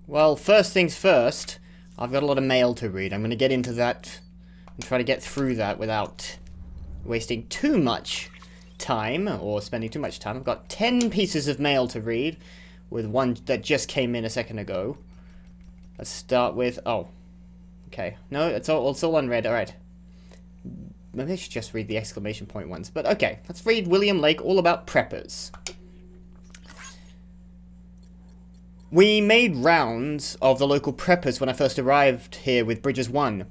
Well, first things first, I've got a lot of mail to read. I'm going to get into that and try to get through that without wasting too much time or spending too much time. I've got 10 pieces of mail to read, with one that just came in a second ago. Let's start with... oh. Okay. No, it's all unread. Alright. Maybe I should just read the exclamation point ones. But okay, let's read William Lake, all about preppers. We made rounds of the local preppers when I first arrived here with Bridges 1.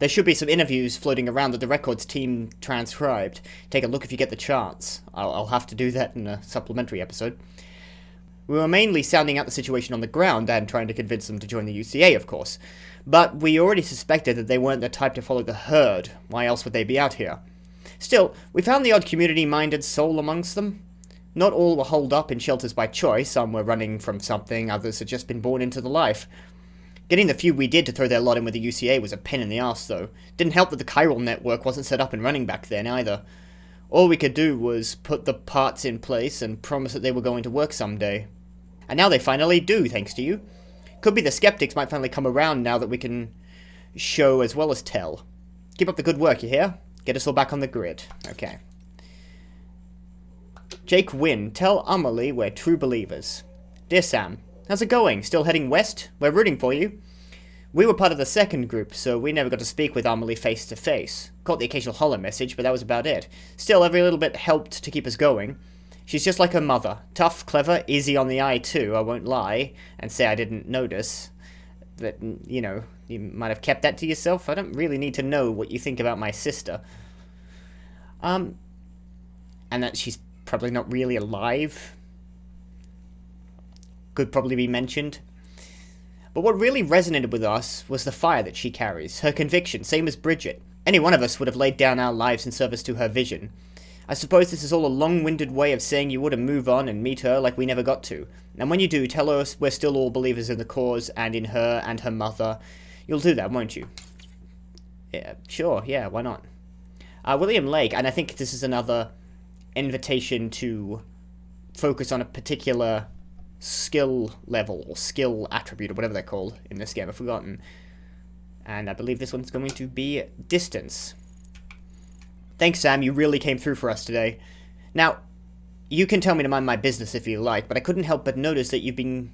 There should be some interviews floating around that the records team transcribed. Take a look if you get the chance. I'll have to do that in a supplementary episode. We were mainly sounding out the situation on the ground and trying to convince them to join the UCA, of course. But we already suspected that they weren't the type to follow the herd. Why else would they be out here? Still, we found the odd community-minded soul amongst them. Not all were holed up in shelters by choice. Some were running from something, others had just been born into the life. Getting the few we did to throw their lot in with the UCA was a pain in the arse, though. Didn't help that the chiral network wasn't set up and running back then, either. All we could do was put the parts in place and promise that they were going to work someday. And now they finally do, thanks to you. Could be the skeptics might finally come around now that we can show as well as tell. Keep up the good work, you hear? Get us all back on the grid. Okay. Jake Wynn, tell Amelie we're true believers. Dear Sam, how's it going? Still heading west? We're rooting for you. We were part of the second group, so we never got to speak with Amelie face to face. Caught the occasional holler message, but that was about it. Still, every little bit helped to keep us going. She's just like her mother. Tough, clever, easy on the eye too, I won't lie, and say I didn't notice. But, you know, you might have kept that to yourself. I don't really need to know what you think about my sister. And that she's probably not really alive. Could probably be mentioned. But what really resonated with us was the fire that she carries, her conviction, same as Bridget. Any one of us would have laid down our lives in service to her vision. I suppose this is all a long-winded way of saying you ought to move on and meet her like we never got to. And when you do, tell her we're still all believers in the cause and in her and her mother. You'll do that, won't you? Yeah, sure, yeah, why not? William Lake, and I think this is another invitation to focus on a particular skill level or skill attribute or whatever they're called in this game. I've forgotten. And I believe this one's going to be distance. Thanks, Sam. You really came through for us today. Now, you can tell me to mind my business if you like, but I couldn't help but notice that you've been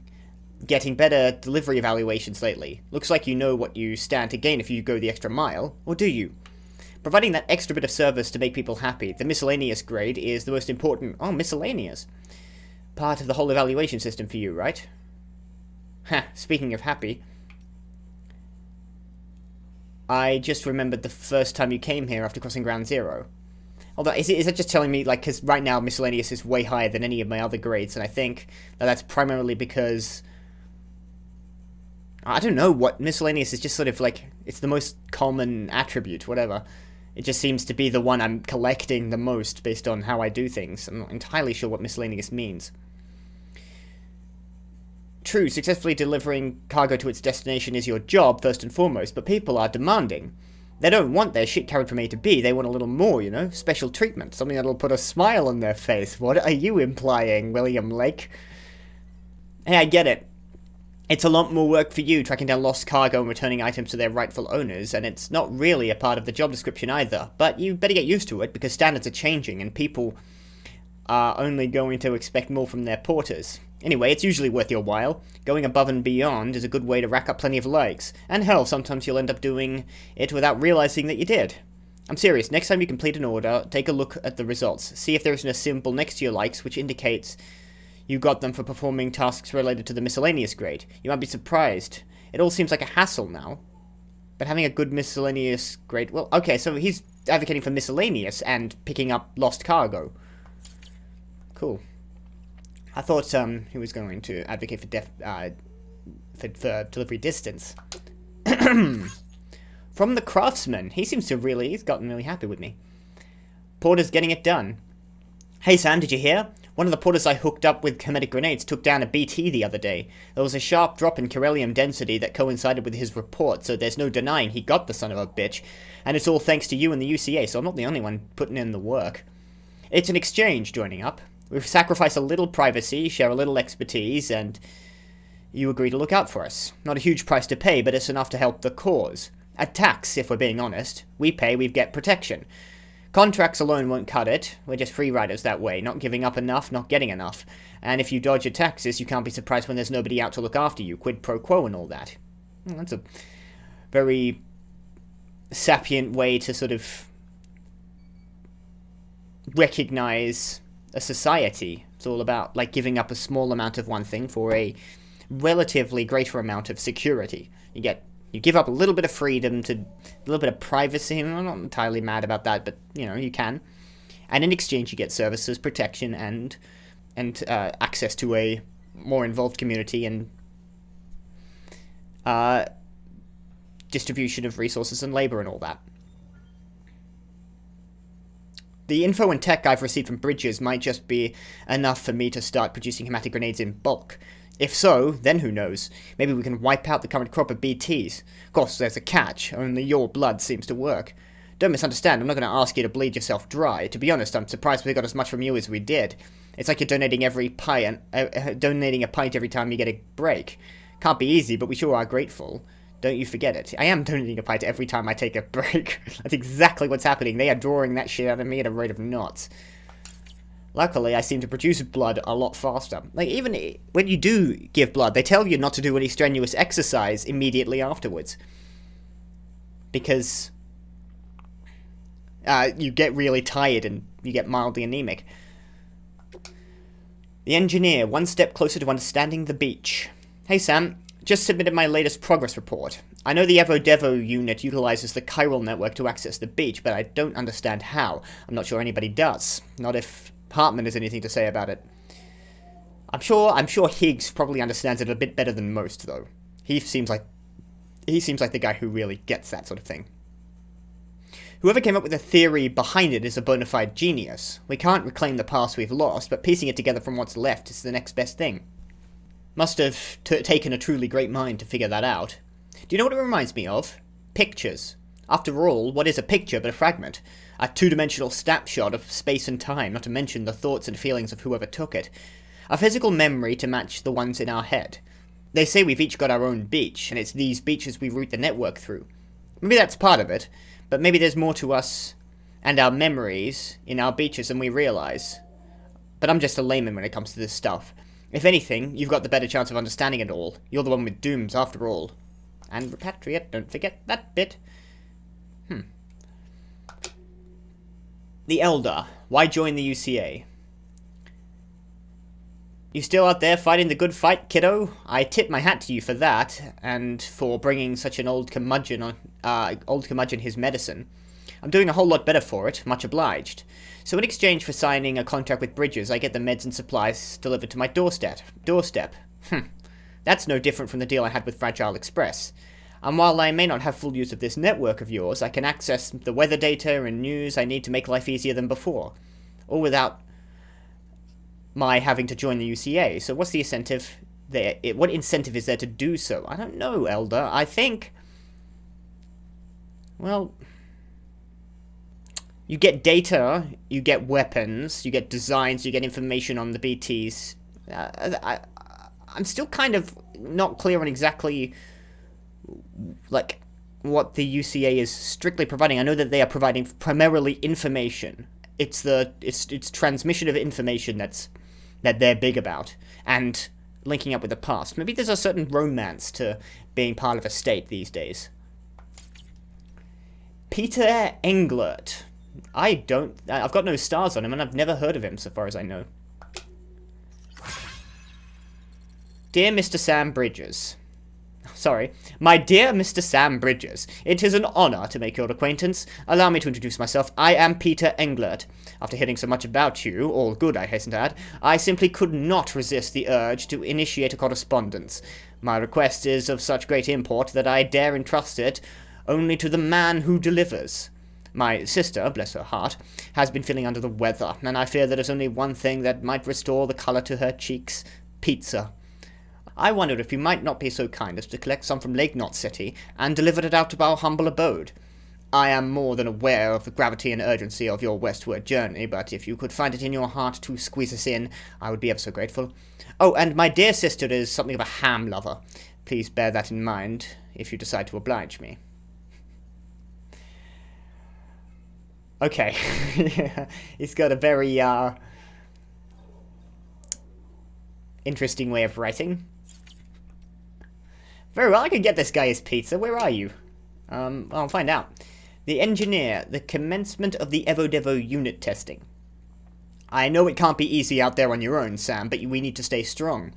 getting better delivery evaluations lately. Looks like you know what you stand to gain if you go the extra mile, or do you? Providing that extra bit of service to make people happy, the miscellaneous grade is the most important... oh, miscellaneous. Part of the whole evaluation system for you, right? Ha, speaking of happy... I just remembered the first time you came here after crossing Ground Zero. Although, is it just telling me, like, because right now miscellaneous is way higher than any of my other grades, and I think that that's primarily because... I don't know what miscellaneous is, just sort of like, it's the most common attribute, whatever. It just seems to be the one I'm collecting the most based on how I do things. I'm not entirely sure what miscellaneous means. True, successfully delivering cargo to its destination is your job, first and foremost, but people are demanding. They don't want their shit carried from A to B, they want a little more, you know? Special treatment, something that'll put a smile on their face. What are you implying, William Lake? Hey, I get it. It's a lot more work for you tracking down lost cargo and returning items to their rightful owners, and it's not really a part of the job description either. But you better get used to it, because standards are changing, and people are only going to expect more from their porters. Anyway, it's usually worth your while. Going above and beyond is a good way to rack up plenty of likes. And hell, sometimes you'll end up doing it without realizing that you did. I'm serious, next time you complete an order, take a look at the results. See if there isn't a symbol next to your likes which indicates you got them for performing tasks related to the miscellaneous grade. You might be surprised. It all seems like a hassle now. But having a good miscellaneous grade... well, okay, so he's advocating for miscellaneous and picking up lost cargo. Cool. I thought he was going to advocate for delivery distance. From the craftsman. He's gotten really happy with me. Porter's getting it done. Hey Sam, did you hear? One of the porters I hooked up with kinetic grenades took down a BT the other day. There was a sharp drop in beryllium density that coincided with his report, so there's no denying he got the son of a bitch. And it's all thanks to you and the UCA, so I'm not the only one putting in the work. It's an exchange joining up. We sacrifice a little privacy, share a little expertise, and you agree to look out for us. Not a huge price to pay, but it's enough to help the cause. A tax, if we're being honest. We pay, we get protection. Contracts alone won't cut it. We're just free riders that way, not giving up enough, not getting enough. And if you dodge your taxes, you can't be surprised when there's nobody out to look after you, quid pro quo and all that. That's a very sapient way to sort of recognize a society. It's all about, like, giving up a small amount of one thing for a relatively greater amount of security. You give up a little bit of freedom to a little bit of privacy. I'm not entirely mad about that, but, you know, you can. And in exchange, you get services, protection, and access to a more involved community and distribution of resources and labor and all that. The info and tech I've received from Bridges might just be enough for me to start producing hematic grenades in bulk. If so, then who knows? Maybe we can wipe out the current crop of BTs. Of course, there's a catch. Only your blood seems to work. Don't misunderstand, I'm not going to ask you to bleed yourself dry. To be honest, I'm surprised we got as much from you as we did. It's like you're donating donating a pint every time you get a break. Can't be easy, but we sure are grateful. Don't you forget it. I am donating a pint every time I take a break. That's exactly what's happening. They are drawing that shit out of me at a rate of knots. Luckily, I seem to produce blood a lot faster. Like, even when you do give blood, they tell you not to do any strenuous exercise immediately afterwards. Because you get really tired and you get mildly anemic. The engineer, one step closer to understanding the beach. Hey Sam, just submitted my latest progress report. I know the Evo-Devo unit utilizes the chiral network to access the beach, but I don't understand how. I'm not sure anybody does. Not if Hartman has anything to say about it. I'm sure Higgs probably understands it a bit better than most, though. He seems like the guy who really gets that sort of thing. Whoever came up with the theory behind it is a bona fide genius. We can't reclaim the past we've lost, but piecing it together from what's left is the next best thing. Must have taken a truly great mind to figure that out. Do you know what it reminds me of? Pictures. After all, what is a picture but a fragment? A two-dimensional snapshot of space and time, not to mention the thoughts and feelings of whoever took it. A physical memory to match the ones in our head. They say we've each got our own beach, and it's these beaches we route the network through. Maybe that's part of it, but maybe there's more to us and our memories in our beaches than we realize. But I'm just a layman when it comes to this stuff. If anything, you've got the better chance of understanding it all. You're the one with dooms, after all. And repatriate, don't forget that bit. The Elder. Why join the UCA? You still out there fighting the good fight, kiddo? I tip my hat to you for that, and for bringing such an old curmudgeon his medicine. I'm doing a whole lot better for it, much obliged. So in exchange for signing a contract with Bridges, I get the meds and supplies delivered to my doorstep. That's no different from the deal I had with Fragile Express. And while I may not have full use of this network of yours, I can access the weather data and news I need to make life easier than before. All without my having to join the UCA. So what's the incentive there? What incentive is there to do so? I don't know, Elder. I think... Well... You get data, you get weapons, you get designs, you get information on the BTs. I'm still kind of not clear on exactly... like, what the UCA is strictly providing. I know that they are providing primarily information. It's transmission of information that they're big about, and linking up with the past. Maybe there's a certain romance to being part of a state these days. Peter Englert. I've got no stars on him, and I've never heard of him, so far as I know. Dear Mr. Sam Bridges. Sorry. My dear Mr. Sam Bridges, it is an honor to make your acquaintance. Allow me to introduce myself. I am Peter Englert. After hearing so much about you, all good I hasten to add, I simply could not resist the urge to initiate a correspondence. My request is of such great import that I dare entrust it only to the man who delivers. My sister, bless her heart, has been feeling under the weather, and I fear there is only one thing that might restore the colour to her cheeks: pizza. I wondered if you might not be so kind as to collect some from Lake Knot City and deliver it out to our humble abode. I am more than aware of the gravity and urgency of your westward journey, but if you could find it in your heart to squeeze us in, I would be ever so grateful. Oh, and my dear sister is something of a ham lover. Please bear that in mind if you decide to oblige me. Okay. He's got a very, interesting way of writing. Very well, I can get this guy his pizza. Where are you? I'll find out. The engineer, the commencement of the Evo-Devo unit testing. I know it can't be easy out there on your own, Sam, but we need to stay strong.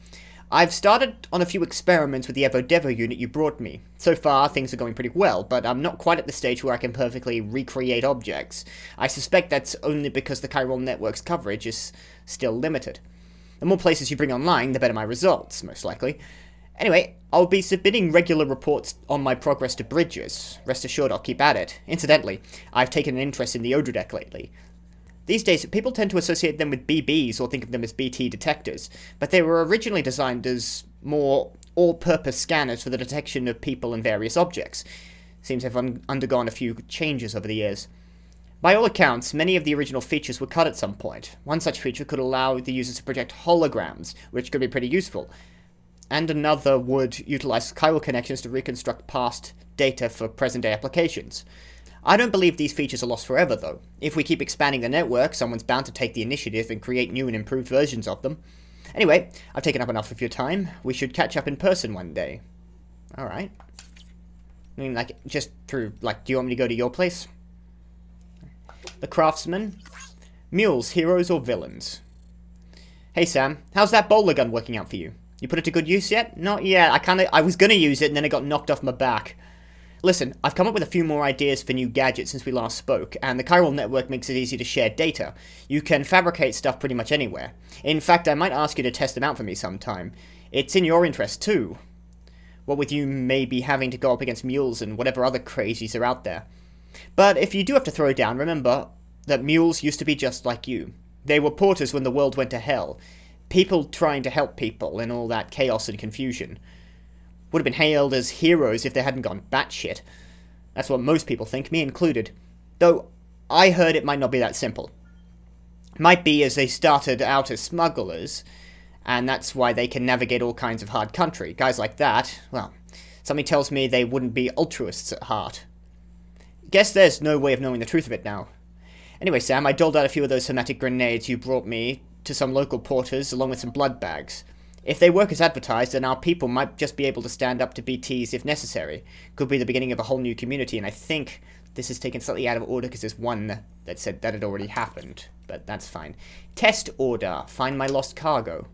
I've started on a few experiments with the Evo-Devo unit you brought me. So far, things are going pretty well, but I'm not quite at the stage where I can perfectly recreate objects. I suspect that's only because the chiral network's coverage is still limited. The more places you bring online, the better my results, most likely. Anyway, I'll be submitting regular reports on my progress to Bridges. Rest assured I'll keep at it. Incidentally, I've taken an interest in the Odradek lately. These days, people tend to associate them with BBs or think of them as BT detectors, but they were originally designed as more all-purpose scanners for the detection of people and various objects. Seems they've undergone a few changes over the years. By all accounts, many of the original features were cut at some point. One such feature could allow the users to project holograms, which could be pretty useful. And another would utilize chiral connections to reconstruct past data for present-day applications. I don't believe these features are lost forever, though. If we keep expanding the network, someone's bound to take the initiative and create new and improved versions of them. Anyway, I've taken up enough of your time. We should catch up in person one day. Alright. I mean, like, just through, like, do you want me to go to your place? The Craftsman. Mules, heroes, or villains? Hey, Sam. How's that bowler gun working out for you? You put it to good use yet? Not yet. I was gonna use it, and then it got knocked off my back. Listen, I've come up with a few more ideas for new gadgets since we last spoke, and the chiral network makes it easy to share data. You can fabricate stuff pretty much anywhere. In fact, I might ask you to test them out for me sometime. It's in your interest, too. What with you maybe having to go up against mules and whatever other crazies are out there. But if you do have to throw down, remember that mules used to be just like you. They were porters when the world went to hell. People trying to help people in all that chaos and confusion. Would have been hailed as heroes if they hadn't gone batshit. That's what most people think, me included. Though, I heard it might not be that simple. Might be as they started out as smugglers, and that's why they can navigate all kinds of hard country. Guys like that, well, something tells me they wouldn't be altruists at heart. Guess there's no way of knowing the truth of it now. Anyway, Sam, I doled out a few of those hermetic grenades you brought me to some local porters, along with some blood bags. If they work as advertised, then our people might just be able to stand up to BTs if necessary. Could be the beginning of a whole new community, and I think this is taken slightly out of order because there's one that said that had already happened. But that's fine. Test order. Find my lost cargo.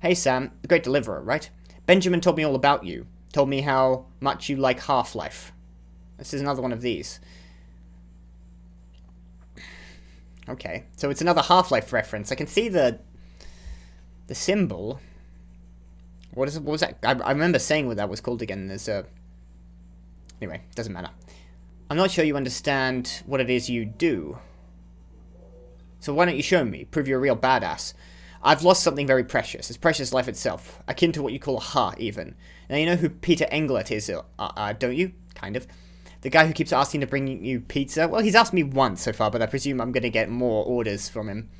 Hey Sam, the great deliverer, right? Benjamin told me all about you. Told me how much you like Half-Life. This is another one of these. Okay, so it's another Half-Life reference. I can see the symbol. What was that? I remember saying what that was called again. There's a... Anyway, doesn't matter. I'm not sure you understand what it is you do. So why don't you show me? Prove you're a real badass. I've lost something very precious. As precious as life itself. Akin to what you call a heart, even. Now, you know who Peter Englert is, don't you? Kind of. The guy who keeps asking to bring you pizza? Well, he's asked me once so far, but I presume I'm going to get more orders from him.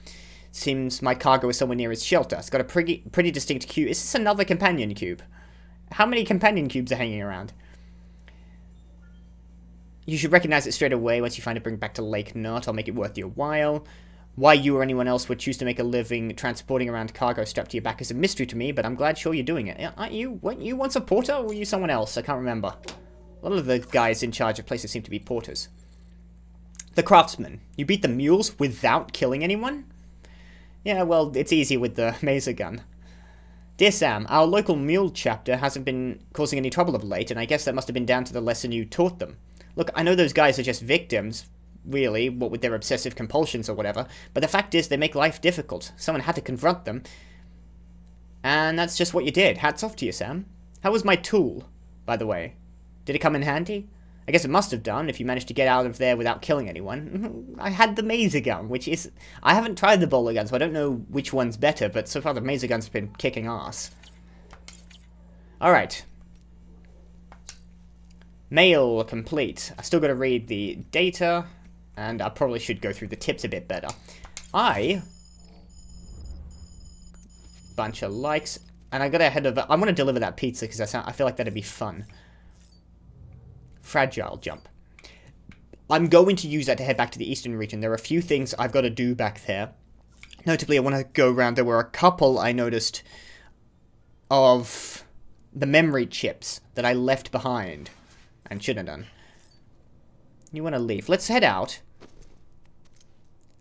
Seems my cargo is somewhere near his shelter. It's got a pretty distinct cube. Is this another companion cube? How many companion cubes are hanging around? You should recognize it straight away once you find it. Bring it back to Lake Knot. I'll make it worth your while. Why you or anyone else would choose to make a living transporting around cargo strapped to your back is a mystery to me, but I'm glad sure you're doing it. Weren't you once a porter, or were you someone else? I can't remember. A lot of the guys in charge of places seem to be porters. The Craftsman. You beat the mules without killing anyone? Yeah, well, it's easy with the maser gun. Dear Sam, our local mule chapter hasn't been causing any trouble of late, and I guess that must have been down to the lesson you taught them. Look, I know those guys are just victims, really, what with their obsessive compulsions or whatever, but the fact is they make life difficult. Someone had to confront them. And that's just what you did. Hats off to you, Sam. How was my tool, by the way? Did it come in handy? I guess it must have done, if you managed to get out of there without killing anyone. I had the maser gun, which is... I haven't tried the bowler gun, so I don't know which one's better, but so far the maser gun's been kicking ass. Alright. Mail complete. I still got to read the data, and I probably should go through the tips a bit better. Bunch of likes, and I gotta head over. I want to deliver that pizza because I feel like that'd be fun. Fragile jump. I'm going to use that to head back to the eastern region. There are a few things I've got to do back there. Notably, I want to go around. There were a couple I noticed of the memory chips that I left behind and should have done. You want to leave? Let's head out.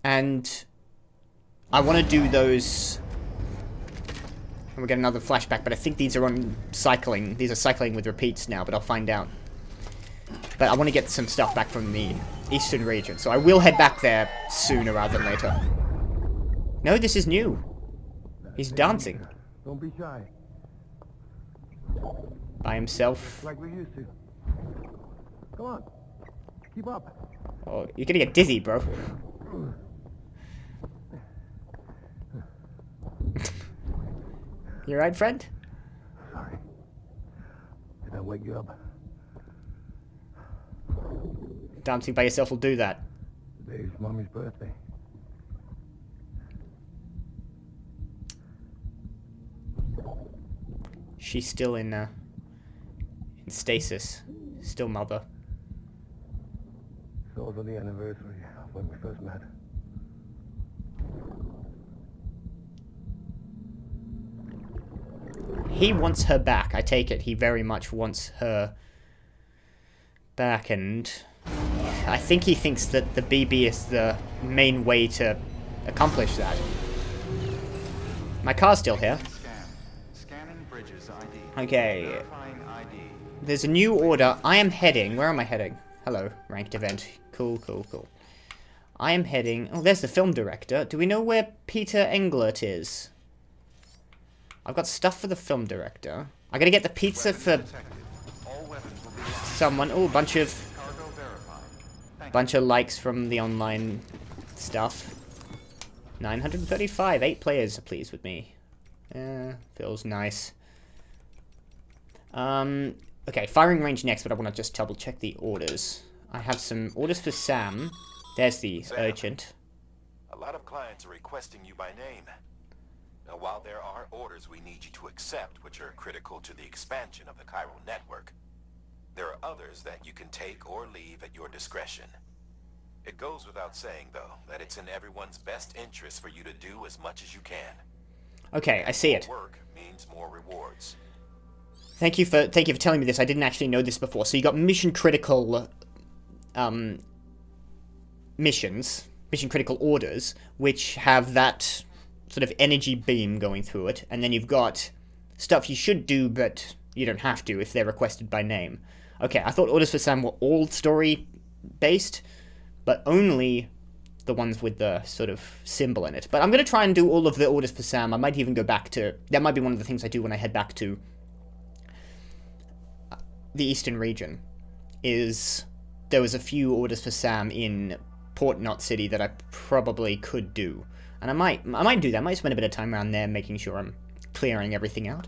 And I want to do those. And we get another flashback, but I think these are on cycling. These are cycling with repeats now, but I'll find out. But I want to get some stuff back from the eastern region, so I will head back there sooner rather than later. No, this is new. He's dancing. Don't be shy. By himself. Like we used to. Come on. Keep up. Oh, you're gonna get dizzy, bro. You alright, friend? Sorry. Did I wake you up? Dancing by yourself will do that. Today's Mommy's birthday. She's still in stasis. Still mother. It's also the anniversary of when we first met. He wants her back. I take it he very much wants her back, and I think he thinks that the BB is the main way to accomplish that. My car's still here. Okay. There's a new order. I am heading. Where am I heading? Hello, ranked event. Cool, cool, cool. I am heading. Oh, there's the film director. Do we know where Peter Englert is? I've got stuff for the film director. I gotta get the pizza for someone. Oh, bunch of likes from the online stuff. 935. 8 players are pleased with me. Feels nice. Okay, firing range next, but I want to just double check the orders. I have some orders for Sam. There's the urgent. A lot of clients are requesting you by name. Now, while there are orders we need you to accept, which are critical to the expansion of the chiral network, there are others that you can take or leave at your discretion. It goes without saying, though, that it's in everyone's best interest for you to do as much as you can. Okay, I see it. More work means more rewards. Thank you for telling me this. I didn't actually know this before. So you got mission critical missions, mission critical orders, which have that sort of energy beam going through it, and then you've got stuff you should do, but you don't have to if they're requested by name. Okay, I thought orders for Sam were all story-based, but only the ones with the sort of symbol in it. But I'm going to try and do all of the orders for Sam. I might even go back to... That might be one of the things I do when I head back to the eastern region, is there was a few orders for Sam in Port Knot City that I probably could do. And I might do that. I might spend a bit of time around there making sure I'm clearing everything out.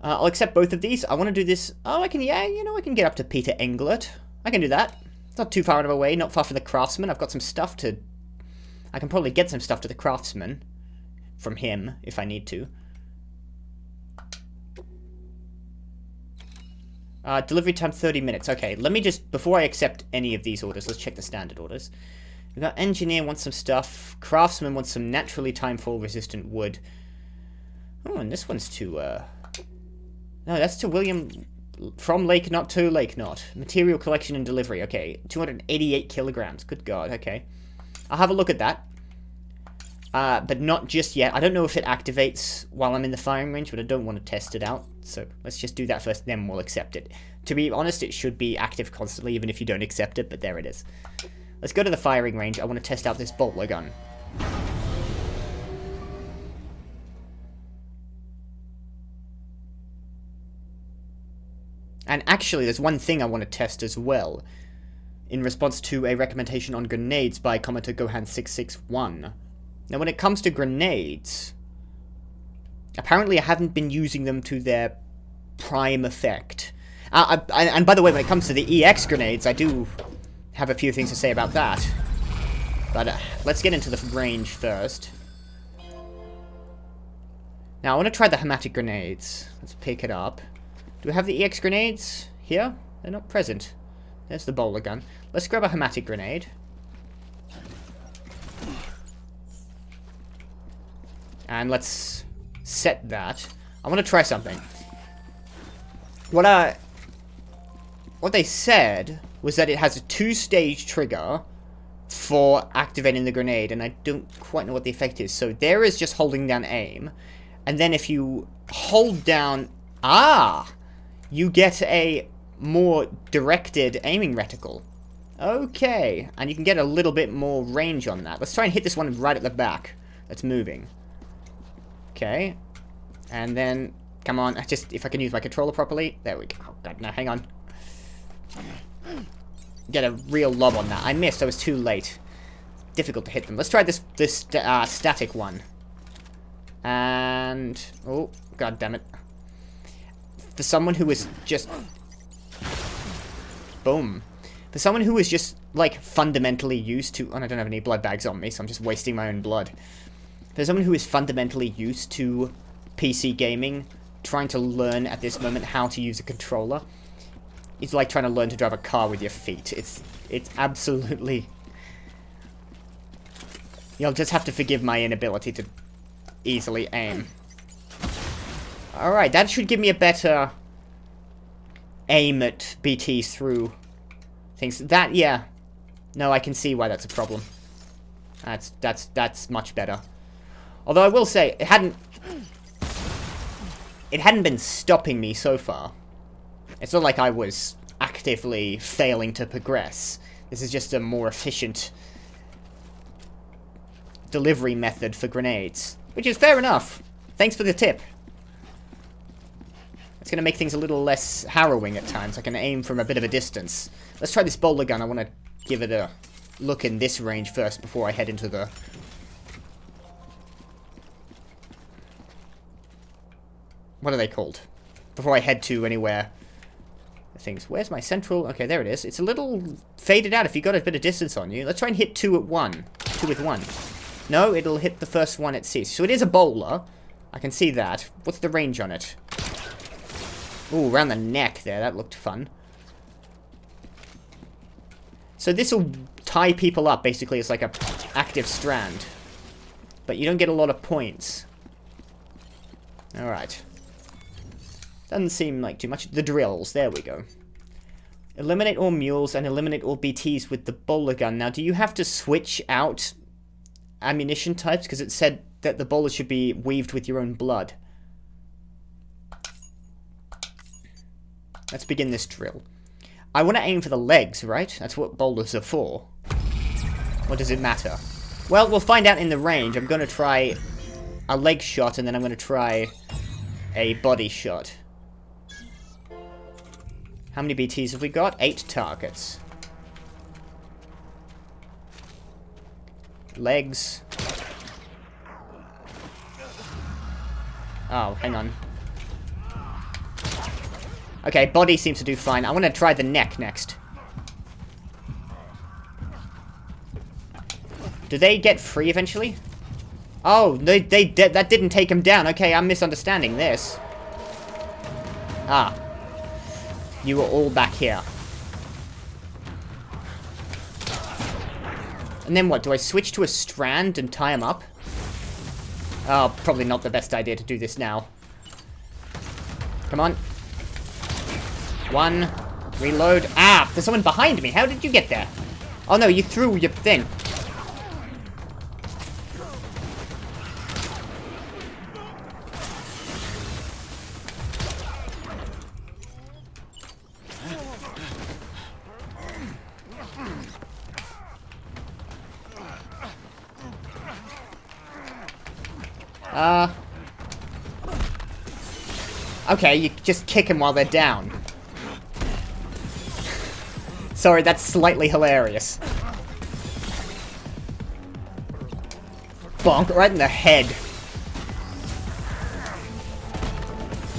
I'll accept both of these. I want to do this... Oh, I can... Yeah, you know, I can get up to Peter Englert. I can do that. It's not too far out of a way. Not far from the craftsman. I've got some stuff to... I can probably get some stuff to the craftsman from him, if I need to. Delivery time 30 minutes. Okay, let me just... Before I accept any of these orders, let's check the standard orders. We've got engineer wants some stuff. Craftsman wants some naturally time-fall resistant wood. Oh, and this one's to, No, that's to William... From Lake Knot to Lake Knot. Material collection and delivery. Okay, 288 kilograms. Good God, okay. I'll have a look at that. But not just yet. I don't know if it activates while I'm in the firing range, but I don't want to test it out. So let's just do that first, then we'll accept it. To be honest, it should be active constantly, even if you don't accept it, but there it is. Let's go to the firing range. I want to test out this bolter gun. And actually, there's one thing I want to test as well. In response to a recommendation on grenades by commenter Gohan661. Now, when it comes to grenades, apparently I haven't been using them to their prime effect. And by the way, when it comes to the EX grenades, I do have a few things to say about that. But let's get into the range first. Now, I want to try the hematic grenades. Let's pick it up. Do we have the EX grenades here? They're not present. There's the bowler gun. Let's grab a hematic grenade. And let's set that. I want to try something. What they said was that it has a 2-stage trigger for activating the grenade, and I don't quite know what the effect is. So there is just holding down aim, and then if you hold down... you get a more directed aiming reticle. Okay, and you can get a little bit more range on that. Let's try and hit this one right at the back that's moving. Okay, and then, come on, if I can use my controller properly. There we go. Oh god, no, hang on. Get a real lob on that. I missed, I was too late. Difficult to hit them. Let's try this static one. And, oh, god damn it. For someone who is just... Boom. For someone who is just, like, fundamentally used to... Oh, I don't have any blood bags on me, so I'm just wasting my own blood. For someone who is fundamentally used to PC gaming, trying to learn at this moment how to use a controller, it's like trying to learn to drive a car with your feet. It's absolutely... You'll just have to forgive my inability to easily aim. Alright, that should give me a better aim at BTs through things. That, yeah. No, I can see why that's a problem. That's much better. Although I will say, it hadn't been stopping me so far. It's not like I was actively failing to progress. This is just a more efficient delivery method for grenades. Which is fair enough. Thanks for the tip. It's going to make things a little less harrowing at times. I can aim from a bit of a distance. Let's try this bowler gun. I want to give it a look in this range first before I head into the... What are they called? Before I head to anywhere... Things. Where's my central? Okay, there it is. It's a little faded out if you got a bit of distance on you. Let's try and hit 2 at 1. 2 with 1. No, it'll hit the first one it sees. So it is a bowler. I can see that. What's the range on it? Ooh, around the neck there. That looked fun. So this will tie people up, basically. It's like a active strand. But you don't get a lot of points. Alright. Doesn't seem like too much. The drills. There we go. Eliminate all mules and eliminate all BTs with the bowler gun. Now, do you have to switch out ammunition types? Because it said that the bowler should be weaved with your own blood. Let's begin this drill. I want to aim for the legs, right? That's what bowlers are for. Or does it matter? Well, we'll find out in the range. I'm going to try a leg shot, and then I'm going to try a body shot. How many BTs have we got? 8 targets. Legs. Oh, hang on. Okay, body seems to do fine. I want to try the neck next. Do they get free eventually? Oh, that didn't take him down. Okay, I'm misunderstanding this. Ah. You were all back here. And then what? Do I switch to a strand and tie him up? Oh, probably not the best idea to do this now. Come on. 1. Reload. Ah! There's someone behind me. How did you get there? Oh no, you threw your thing. Okay, you just kick them while they're down. Sorry, that's slightly hilarious. Bonk, right in the head.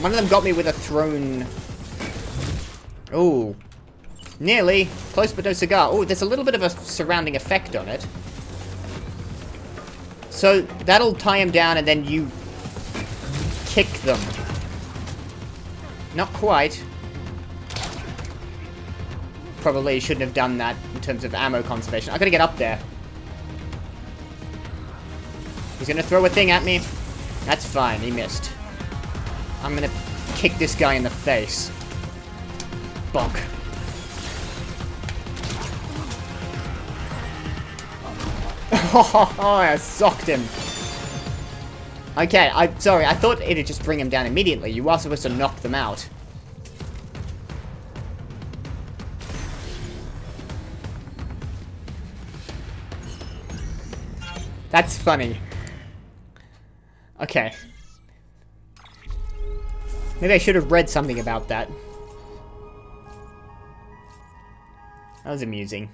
One of them got me with a thrown Oh, nearly. Close but no cigar. Oh, there's a little bit of a surrounding effect on it. So that'll tie him down and then you kick them. Not quite. Probably shouldn't have done that in terms of ammo conservation. I gotta get up there. He's gonna throw a thing at me. That's fine, he missed. I'm gonna kick this guy in the face. Bonk. Oh, I socked him. Okay, I'm sorry, I thought it'd just bring him down immediately. You are supposed to knock them out. That's funny. Okay. Maybe I should have read something about that. That was amusing.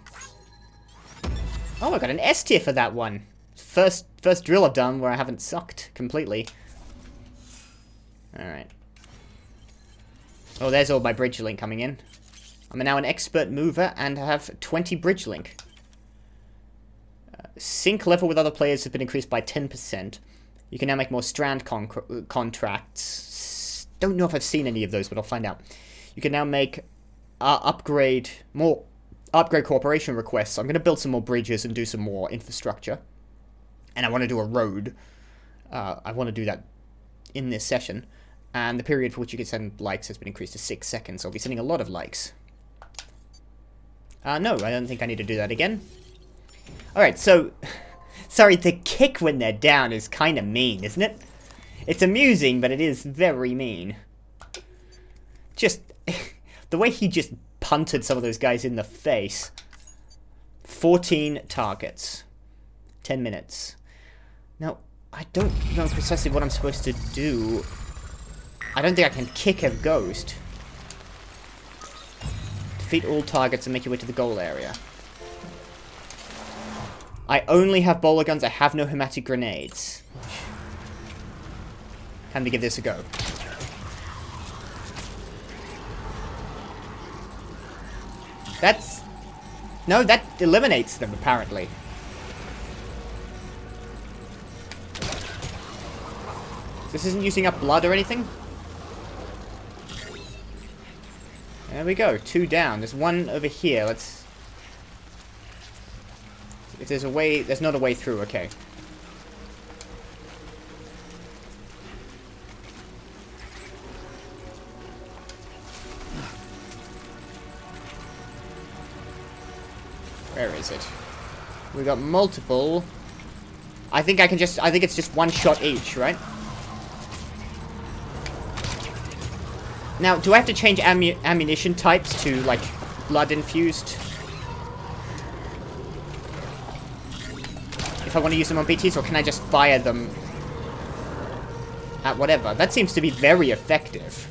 Oh, I got an S tier for that one. First drill I've done where I haven't sucked completely. Alright. Oh, there's all my bridge link coming in. I'm now an expert mover and have 20 bridge link. Sync level with other players has been increased by 10%. You can now make more strand contracts. Don't know if I've seen any of those, but I'll find out. You can now make upgrade cooperation requests. I'm going to build some more bridges and do some more infrastructure. And I want to do a road. I want to do that in this session. And the period for which you can send likes has been increased to 6 seconds. So I'll be sending a lot of likes. No, I don't think I need to do that again. Alright, so... Sorry, the kick when they're down is kind of mean, isn't it? It's amusing, but it is very mean. Just... the way he just punted some of those guys in the face. 14 targets. 10 minutes. Now, I don't know precisely what I'm supposed to do. I don't think I can kick a ghost. Defeat all targets and make your way to the goal area. I only have bowler guns, I have no hematic grenades. Time to give this a go. That's... No, that eliminates them, apparently. This isn't using up blood or anything? There we go, 2 down. There's one over here, let's... If there's a way... There's not a way through, okay. Where is it? We got multiple... I think it's just one shot each, right? Now, do I have to change ammunition types to, like, blood-infused? If I want to use them on BTs, or can I just fire them at whatever? That seems to be very effective.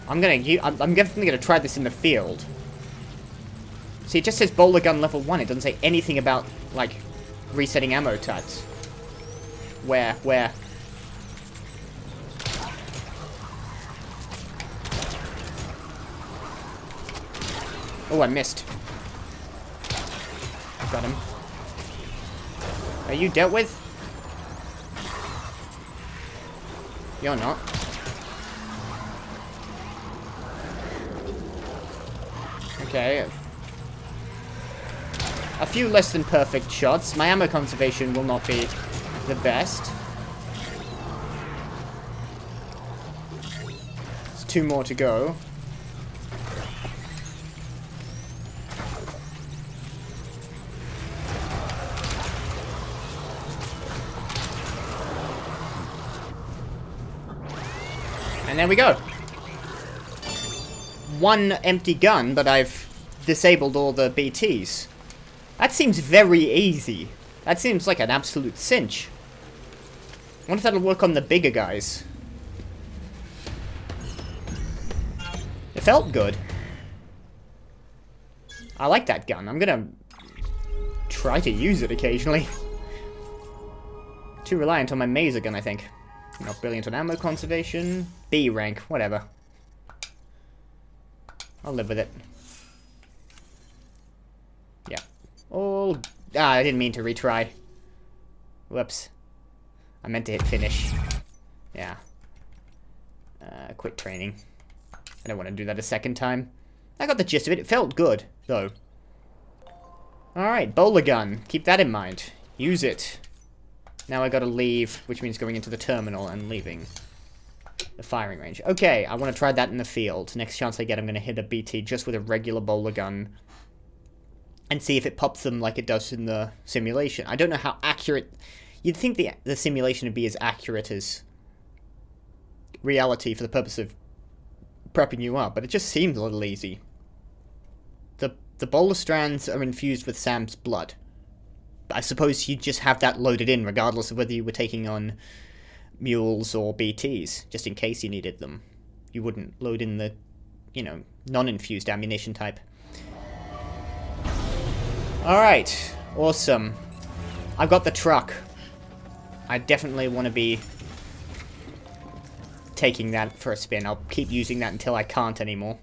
I'm definitely gonna try this in the field. See, it just says bowler gun level 1. It doesn't say anything about, like, resetting ammo types. Where? Oh, I missed. Got him. Are you dealt with? You're not. Okay. A few less than perfect shots. My ammo conservation will not be the best. There's 2 more to go. And there we go. 1 empty gun, but I've disabled all the BTs. That seems very easy. That seems like an absolute cinch. I wonder if that'll work on the bigger guys. It felt good. I like that gun. I'm gonna try to use it occasionally. Too reliant on my maser gun, I think. Not brilliant on ammo conservation. B rank, whatever. I'll live with it. Yeah. All... Ah, I didn't mean to retry. Whoops. I meant to hit finish. Yeah. Quit training. I don't want to do that a second time. I got the gist of it. It felt good, though. Alright, bowler gun. Keep that in mind. Use it. Now I gotta leave, which means going into the terminal and leaving the firing range. Okay, I want to try that in the field. Next chance I get, I'm going to hit a BT just with a regular bowler gun and see if it pops them like it does in the simulation. I don't know how accurate... You'd think the simulation would be as accurate as reality for the purpose of prepping you up, but it just seems a little easy. The bowler strands are infused with Sam's blood. I suppose you'd just have that loaded in regardless of whether you were taking on mules or BTs, just in case you needed them. You wouldn't load in the, you know, non-infused ammunition type. Alright, awesome. I've got the truck. I definitely want to be taking that for a spin. I'll keep using that until I can't anymore.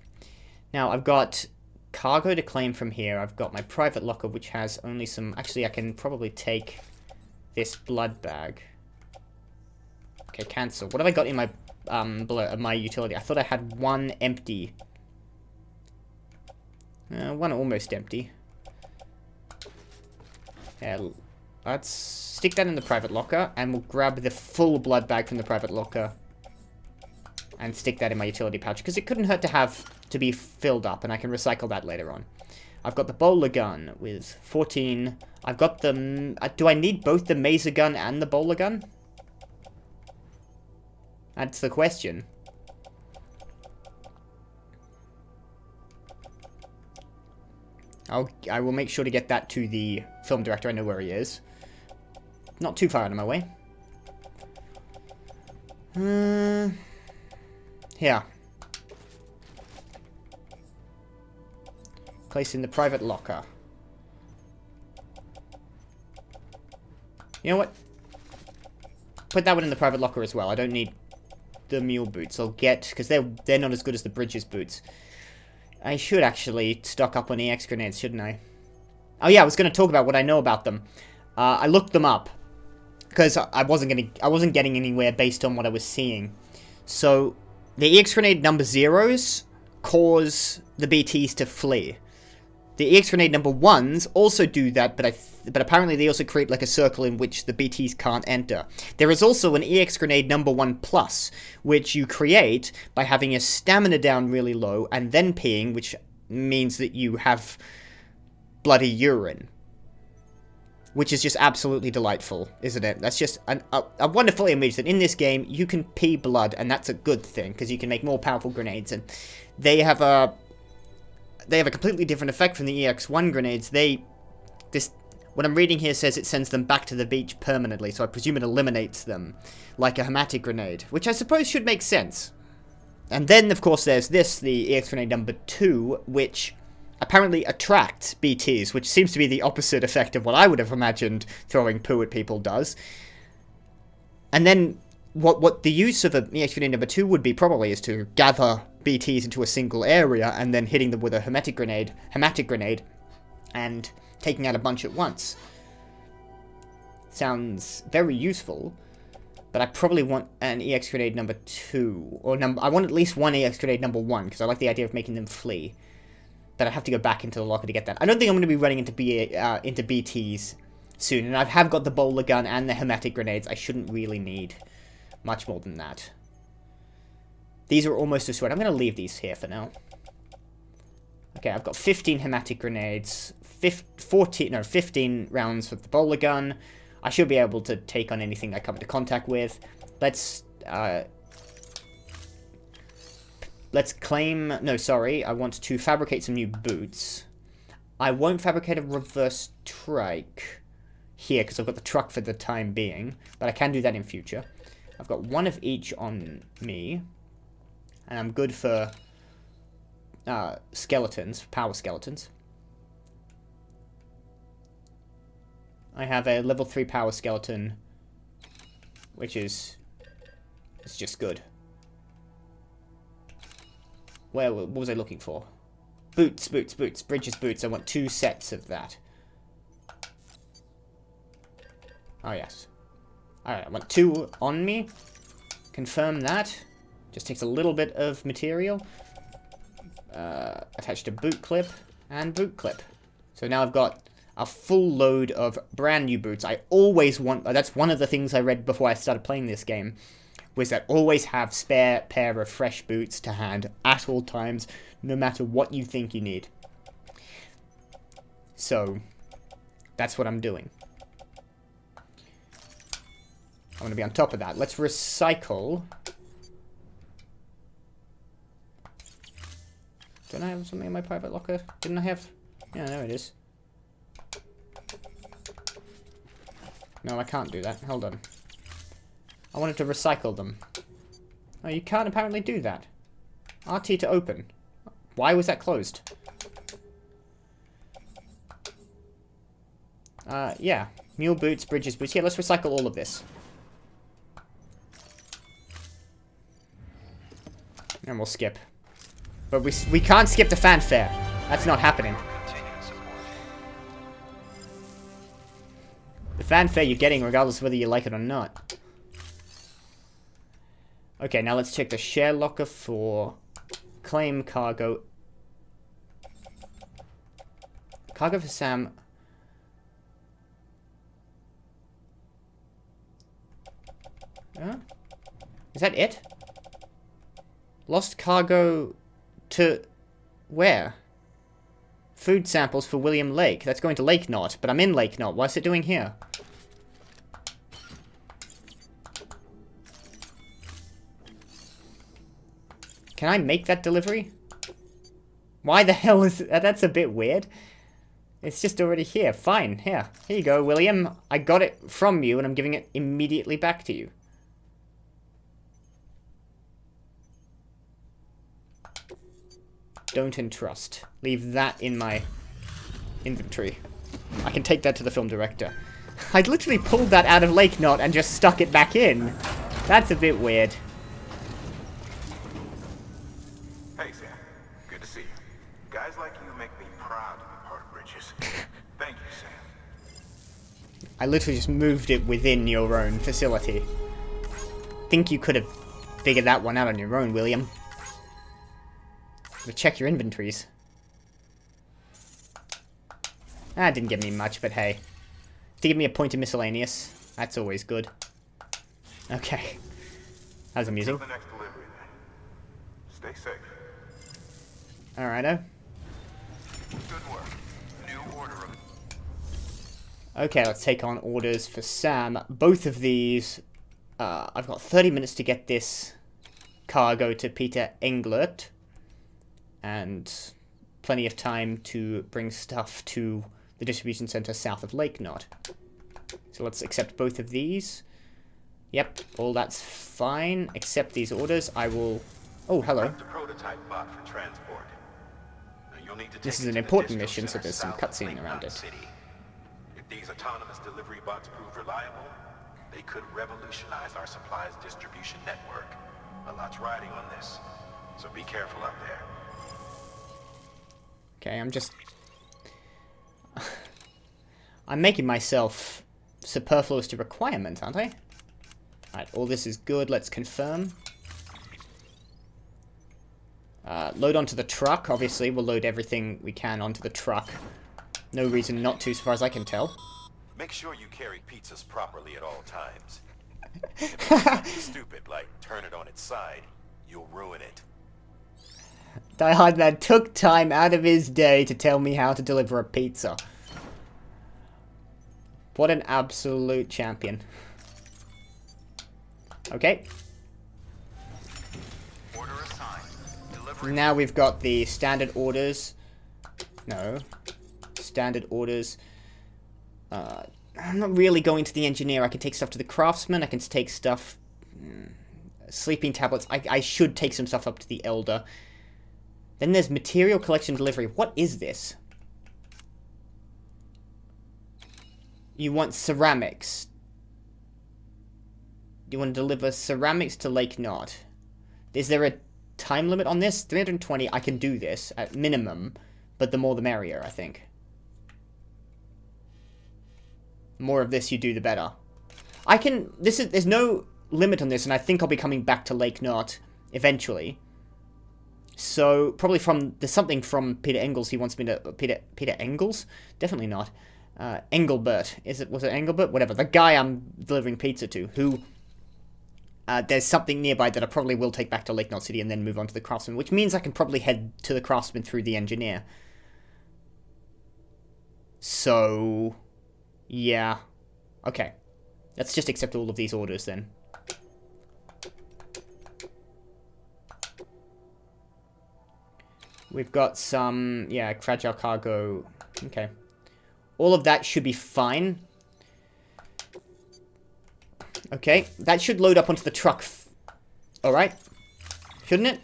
Now, I've got cargo to claim from here. I've got my private locker, which has only some... Actually, I can probably take this blood bag. Okay, cancel. What have I got in my my utility? I thought I had one empty. One almost empty. Yeah, let's stick that in the private locker, and we'll grab the full blood bag from the private locker and stick that in my utility pouch, because it couldn't hurt to be filled up, and I can recycle that later on. I've got the bowler gun with 14. I've got the... do I need both the maser gun and the bowler gun? That's the question. I will make sure to get that to the film director. I know where he is. Not too far out of my way. Here. Place in the private locker. You know what? Put that one in the private locker as well. I don't need the mule boots. I'll get... because they're not as good as the Bridges boots. I should actually stock up on EX grenades, shouldn't I? Oh yeah, I was going to talk about what I know about them. I looked them up. Because I wasn't getting anywhere based on what I was seeing. So, the EX grenade number 0s cause the BTs to flee. The EX grenade number 1s also do that, but apparently they also create like a circle in which the BTs can't enter. There is also an EX grenade number 1 plus, which you create by having your stamina down really low and then peeing, which means that you have bloody urine. Which is just absolutely delightful, isn't it? That's just a wonderful image that in this game you can pee blood, and that's a good thing, because you can make more powerful grenades, and they have a completely different effect from the EX1 grenades. What I'm reading here says it sends them back to the beach permanently, so I presume it eliminates them, like a hematic grenade, which I suppose should make sense. And then, of course, there's this, the EX grenade number 2, which apparently attracts BTs, which seems to be the opposite effect of what I would have imagined throwing poo at people does. And then, what the use of an EX grenade number 2 would be probably is to gather BTs into a single area and then hitting them with a hematic grenade, and taking out a bunch at once. Sounds very useful, but I probably want an EX grenade number 2, or I want at least one EX grenade number 1, because I like the idea of making them flee. But I have to go back into the locker to get that. I don't think I'm going to be running into BTs soon, and I have got the bowler gun and the hematic grenades. I shouldn't really need much more than that. These are almost destroyed. I'm going to leave these here for now. Okay, I've got 15 hematic grenades, 15 rounds of the bowler gun. I should be able to take on anything I come into contact with. Let's claim... No, sorry. I want to fabricate some new boots. I won't fabricate a reverse trike here, because I've got the truck for the time being. But I can do that in future. I've got one of each on me. And I'm good for skeletons, power skeletons. I have a level 3 power skeleton, which is... it's just good. What was I looking for? Boots, boots, boots. Bridges, boots. I want 2 sets of that. Oh, yes. Alright, I want 2 on me. Confirm that. Just takes a little bit of material. Attached to boot clip and boot clip. So now I've got a full load of brand new boots. I always want... that's one of the things I read before I started playing this game. Was that always have spare pair of fresh boots to hand at all times, no matter what you think you need. So, that's what I'm doing. I'm going to be on top of that. Let's recycle. Don't I have something in my private locker? Didn't I have... yeah, there it is. No, I can't do that. Hold on. I wanted to recycle them. Oh, you can't apparently do that. RT to open. Why was that closed? Yeah. Mule boots, bridges boots. Yeah, let's recycle all of this. And we'll skip. But we can't skip the fanfare. That's not happening. The fanfare you're getting regardless of whether you like it or not. Okay, now let's check the share locker for claim cargo. Cargo for Sam. Huh? Is that it? Lost cargo to where? Food samples for William Lake. That's going to Lake Knot, but I'm in Lake Knot. What's it doing here? Can I make that delivery? Why the hell is... that's a bit weird. It's just already here. Fine. Here you go, William. I got it from you, and I'm giving it immediately back to you. Don't entrust. Leave that in my inventory. I can take that to the film director. I literally pulled that out of Lake Knot and just stuck it back in. That's a bit weird. Hey, Sam. Good to see you. Guys like you make me proud to be part of Bridges. Thank you, Sam. I literally just moved it within your own facility. Think you could have figured that one out on your own, William. Check your inventories. That didn't give me much, but hey. Did give me a point of miscellaneous. That's always good. Okay. That was amusing. Until the next delivery, then. Stay safe. Alrighto. Good work. New order of... Okay, let's take on orders for Sam. Both of these... I've got 30 minutes to get this cargo to Peter Englert. And plenty of time to bring stuff to the distribution center south of Lake Knot. So let's accept both of these. Yep, all that's fine. Accept these orders. I will... oh, hello. The prototype bot for transport. Now, you'll need to This take is it an to the important distro mission, so center there's some south of cutscene Lake around Knot it. City. If these autonomous delivery bots prove reliable, they could revolutionize our supplies distribution network. A lot's riding on this, so be careful out there. Okay, I'm just... I'm making myself superfluous to requirements, aren't I? Alright, all this is good. Let's confirm. Load onto the truck. Obviously, we'll load everything we can onto the truck. No reason not to, as far as I can tell. Make sure you carry pizzas properly at all times. If you do something stupid like turn it on its side, you'll ruin it. Die Hard Man took time out of his day to tell me how to deliver a pizza. What an absolute champion. Okay. Order assigned. Delivery. Now we've got the standard orders. No. Standard orders. I'm not really going to the engineer. I can take stuff to the craftsman. I can take stuff... sleeping tablets. I should take some stuff up to the elder. Then there's material collection delivery. What is this? You want ceramics. You want to deliver ceramics to Lake Knot. Is there a time limit on this. 320, I can do this at minimum, but the more the merrier, I think. The more of this you do, the better. There's no limit on this, and I think I'll be coming back to Lake Knot eventually. So, probably there's something from Peter Engels he wants me to, Peter Engels? Definitely not. Engelbert. Was it Engelbert? Whatever. The guy I'm delivering pizza to, who, there's something nearby that I probably will take back to Lake Knot City and then move on to the Craftsman, which means I can probably head to the Craftsman through the Engineer. So, yeah. Okay. Let's just accept all of these orders then. We've got some, yeah, fragile cargo. Okay. All of that should be fine. Okay, that should load up onto the truck. Alright. Shouldn't it?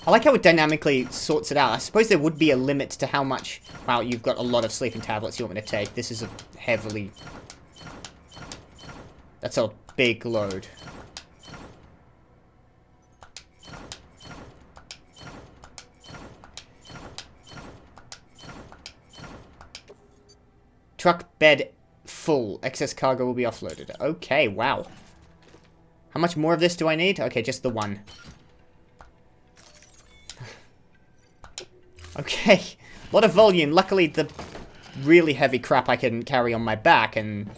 I like how it dynamically sorts it out. I suppose there would be a limit to how much... Wow, you've got a lot of sleeping tablets you want me to take. This is a heavily... That's a big load. Truck bed full. Excess cargo will be offloaded. Okay, wow. How much more of this do I need? Okay, just the one. Okay. A lot of volume. Luckily, the really heavy crap I can carry on my back, and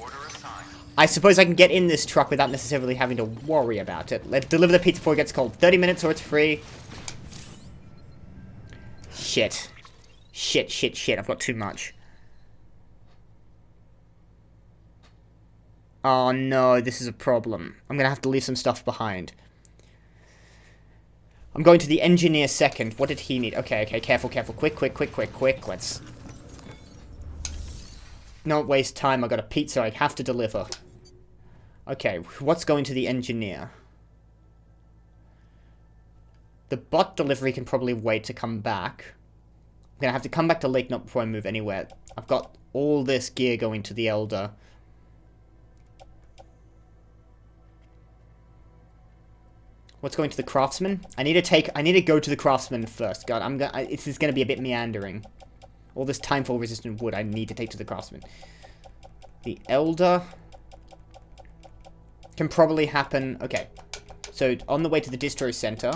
I suppose I can get in this truck without necessarily having to worry about it. Let's deliver the pizza before it gets cold. 30 minutes or it's free. Shit. Shit. I've got too much. Oh no, this is a problem. I'm gonna have to leave some stuff behind. I'm going to the engineer second. What did he need? Okay, careful. Quick. Let's not waste time. I got a pizza I have to deliver. Okay, what's going to the engineer? The bot delivery can probably wait to come back. I'm gonna have to come back to Lake Knot before I move anywhere. I've got all this gear going to the Elder. What's going to the Craftsman? I need to go to the Craftsman first. God, this is gonna be a bit meandering. All this timefall resistant wood I need to take to the Craftsman. The Elder can probably happen. Okay. So on the way to the distro center.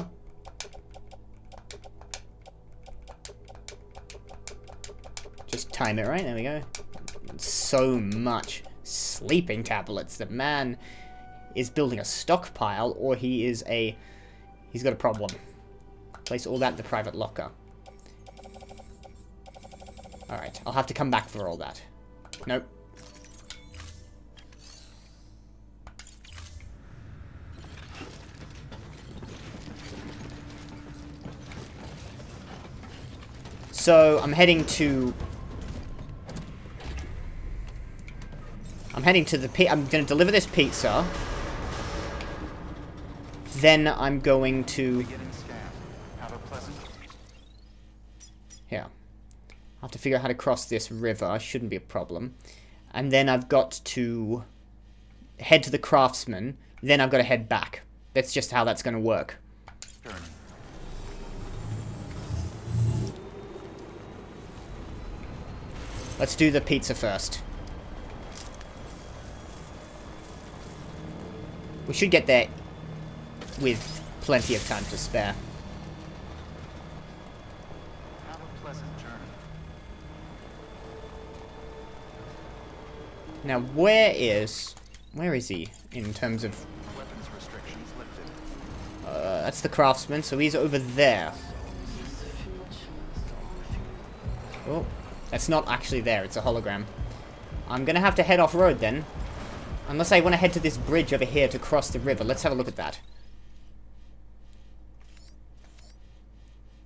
Just time it right. There we go. So much sleeping tablets. The man is building a stockpile, or he's got a problem. Place all that in the private locker. Alright, I'll have to come back for all that. Nope. So, I'm heading to I'm gonna deliver this pizza. Then I'm going to... Here. I'll have to figure out how to cross this river. Shouldn't be a problem. And then I've got to head to the Craftsman. Then I've got to head back. That's just how that's going to work. Let's do the pizza first. We should get there with plenty of time to spare. Have a pleasant journey. Now, where is he in terms of... Weapons restrictions lifted. That's the Craftsman, so he's over there. Oh, that's not actually there, it's a hologram. I'm gonna have to head off-road then. Unless I want to head to this bridge over here to cross the river. Let's have a look at that.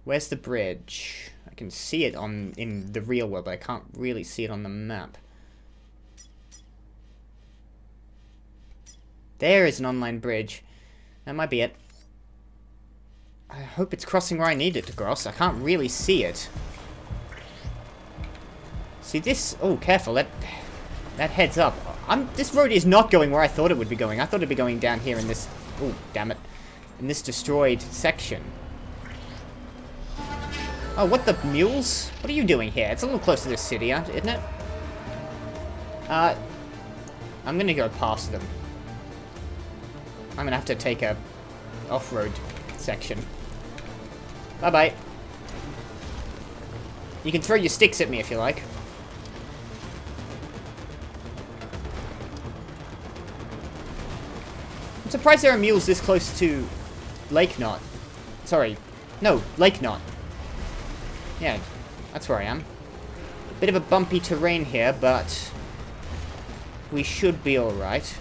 Where's the bridge? I can see it in the real world, but I can't really see it on the map. There is an online bridge. That might be it. I hope it's crossing where I need it to cross. I can't really see it. See this? Oh, careful. That heads up. This road is not going where I thought it would be going. I thought it'd be going down here in this... Oh, damn it. In this destroyed section. Oh, what the mules? What are you doing here? It's a little close to this city, isn't it? I'm gonna go past them. I'm gonna have to take a off-road section. Bye-bye. You can throw your sticks at me if you like. I'm surprised there are mules this close to Lake Knot. Sorry. No, Lake Knot. Yeah, that's where I am. Bit of a bumpy terrain here, but we should be alright.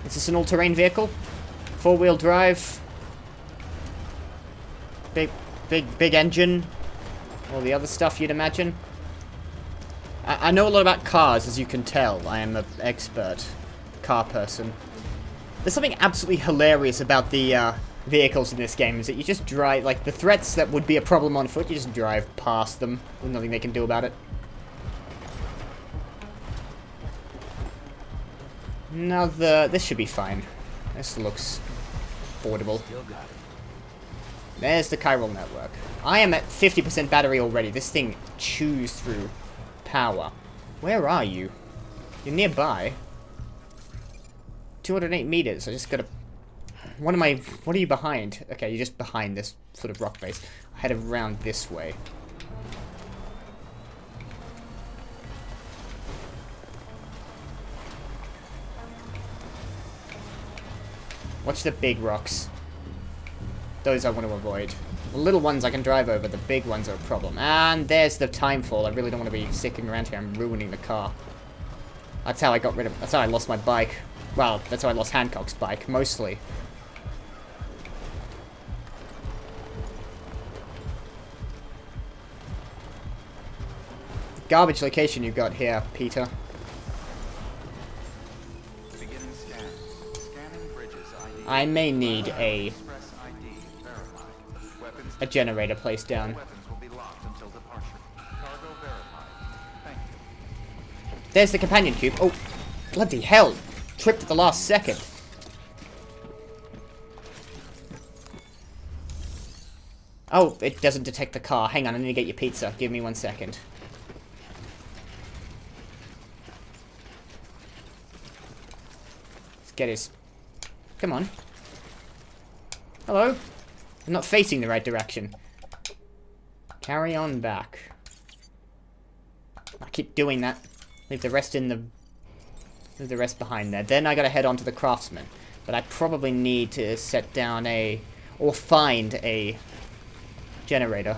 Is this an all-terrain vehicle? Four-wheel drive? Big engine? All the other stuff you'd imagine? I know a lot about cars, as you can tell. I am an expert car person. There's something absolutely hilarious about the vehicles in this game, is that you just drive, like, the threats that would be a problem on foot, you just drive past them. There's nothing they can do about it. Now this should be fine. This looks affordable. There's the chiral network. I am at 50% battery already. This thing chews through power. Where are you? You're nearby. 208 meters. I just gotta... What are you behind? Okay, you're just behind this sort of rock base. I head around this way. Watch the big rocks. Those I want to avoid. The little ones I can drive over, the big ones are a problem. And there's the timefall. I really don't want to be sticking around here. I'm ruining the car. That's how I got rid of... That's how I lost my bike. Well, that's how I lost Hancock's bike, mostly. Garbage location you got here, Peter. I may need a generator placed down. There's the companion cube. Oh, bloody hell. Tripped at the last second. Oh, it doesn't detect the car. Hang on, I need to get your pizza. Give me 1 second. Let's get his... Come on. Hello? I'm not facing the right direction. Carry on back. I keep doing that. Leave the rest in the... Leave the rest behind there. Then I gotta head on to the craftsman. But I probably need to set down a... Or find a... generator.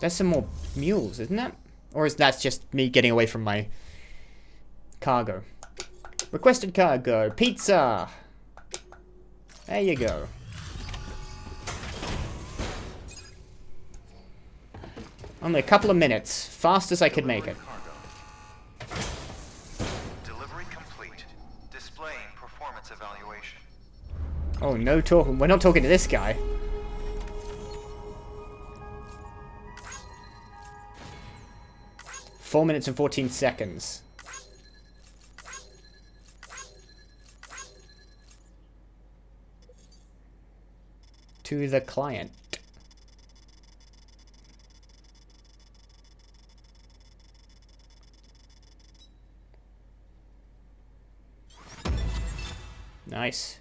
There's some more mules, isn't that? Or is that just me getting away from my... cargo? Requested cargo. Pizza! There you go. Only a couple of minutes. Fast as I could make it. Delivery complete. Displaying performance evaluation. Oh, no talking. We're not talking to this guy. Four minutes and 14 seconds. To the client. Nice.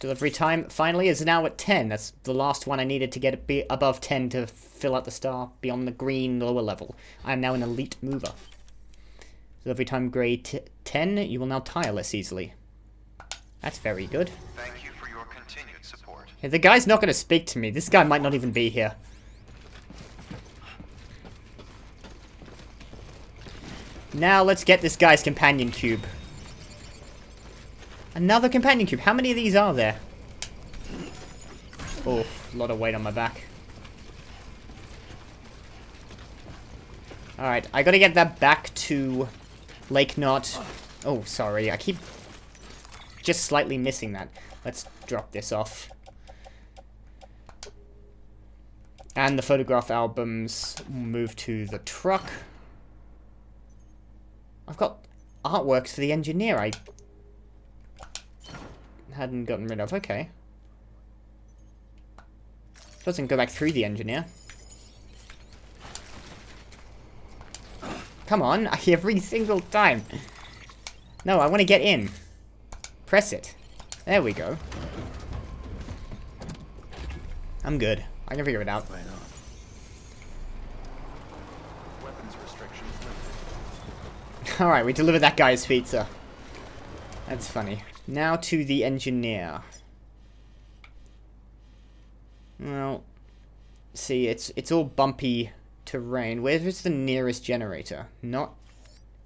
Delivery time finally is now at 10. That's the last one I needed to get it be above 10 to fill out the star beyond the green lower level. I am now an elite mover. Delivery time grade 10, you will now tire less easily. That's very good. Thank you for your continued support. Yeah, the guy's not going to speak to me. This guy might not even be here. Now let's get this guy's companion cube. Another companion cube. How many of these are there? Oh, a lot of weight on my back. Alright, I gotta get that back to Lake Knot. Oh, sorry. I keep just slightly missing that. Let's drop this off. And the photograph albums move to the truck. I've got artworks for the engineer I hadn't gotten rid of. Okay. Doesn't go back through the engineer. Come on, every single time. No, I want to get in. Press it. There we go. I'm good. I can figure it out. Right on. Weapons restrictions lifted. Alright, we delivered that guy's pizza. That's funny. Now to the engineer. Well, see, it's all bumpy terrain. Where is the nearest generator? Not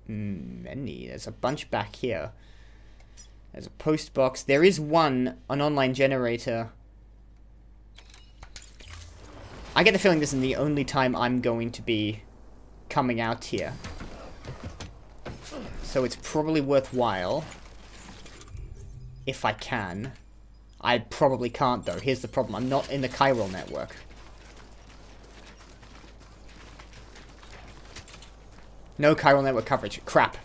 many. There's a bunch back here. There's a post box. There is an online generator. I get the feeling this is the only time I'm going to be coming out here. So it's probably worthwhile. If I can. I probably can't, though. Here's the problem. I'm not in the chiral network. No chiral network coverage. Crap.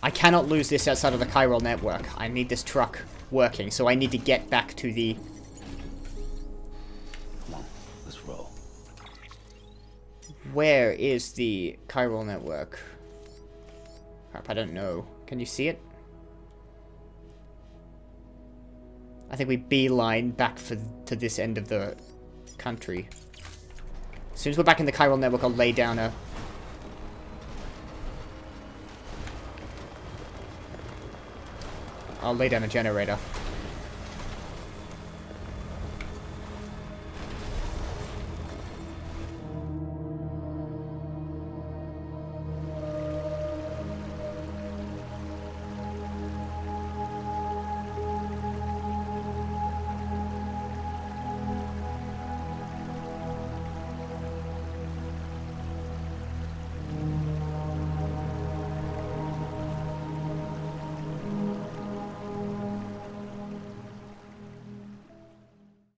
I cannot lose this outside of the chiral network. I need this truck working, so I need to get back to the... Come on, let's roll. Where is the chiral network? Crap, I don't know. Can you see it? I think we beeline back to this end of the country. As soon as we're back in the chiral network, I'll lay down a... I'll lay down a generator.